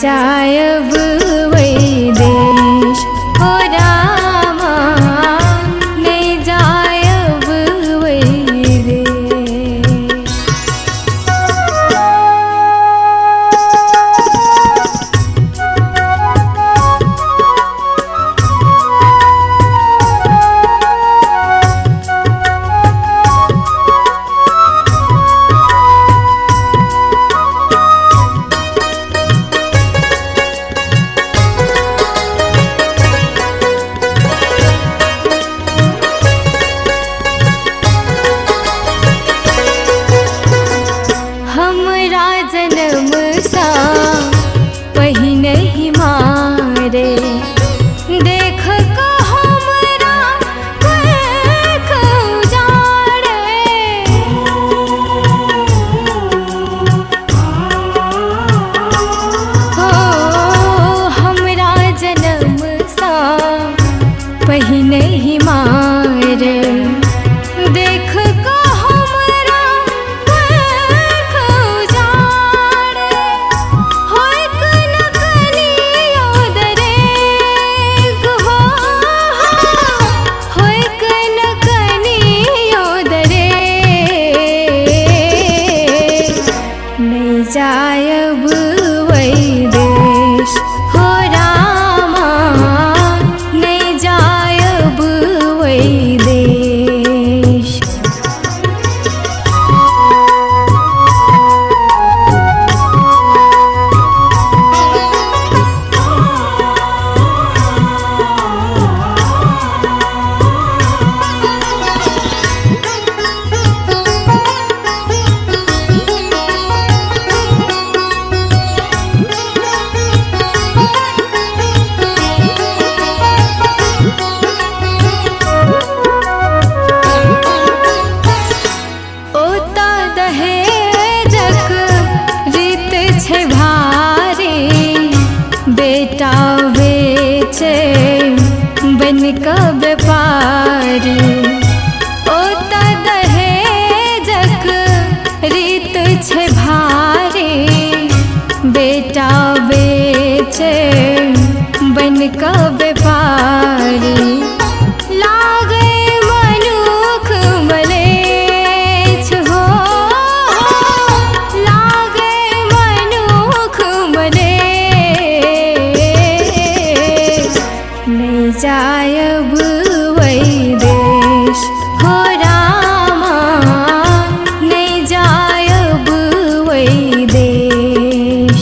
जायब वैदेश हो रामा, नहीं जायब वैदेश। हमरा जन्म सा पहिनहि मारे, देख क हमरा कैख उजाड़े। हो हमरा जन्म सा पहिनहि मारे, देख क हमरा कैख उजाड़े। होय कन कनियो दरेग हो, होय कन कनियो दरेग, नहीं जायब वैदेश हो रामा, नहीं जायब वैदेश। ओता दहेजक रीत छै भारी, बेटा बेचे बन क व्यापारी। ओता दहेजक रीत छै भारी, बेटा बेचे बन क व्यापारी। लागे मनुख मलेच्छ हो, लागे मनुख मलेच्छ, नहीं जायब वैदेश हो रामा, नहीं जायब वैदेश।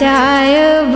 जायब